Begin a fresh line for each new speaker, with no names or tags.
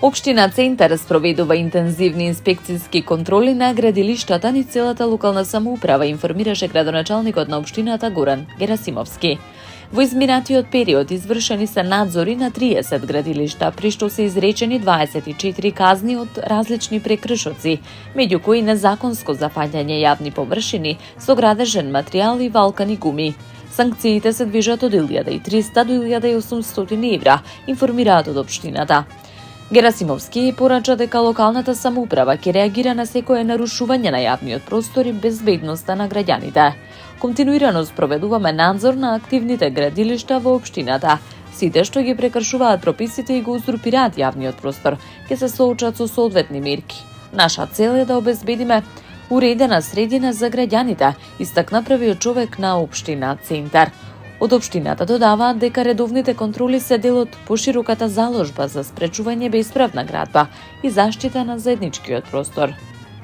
Општина Центар спроведува интензивни инспекцијски контроли на градилиштата низ целата локална самоуправа, информираше градоначалникот на општината Горан Герасимовски. Во изминатиот период извршени се надзори на 30 градилишта, при што се изречени 24 казни од различни прекршоци, меѓу кои незаконско зафаќање јавни површини со градежен материјал и валкани гуми. Санкциите се движат од 1300 до 1800 евра, информираат од општината. Герасимовски порача дека локалната самоуправа ќе реагира на секое нарушување на јавниот простор и безбедноста на граѓаните. Континуирано спроведуваме надзор на активните градилишта во општината. Сите што ги прекршуваат прописите и го узурпираат јавниот простор ќе се соочат со соодветни мерки. Наша цел е да обезбедиме уредена средина за граѓаните, истакна првиот човек на општина Центар. Од општината додаваат дека редовните контроли се дел од пошироката заложба за спречување бесправна градба и заштита на заедничкиот простор.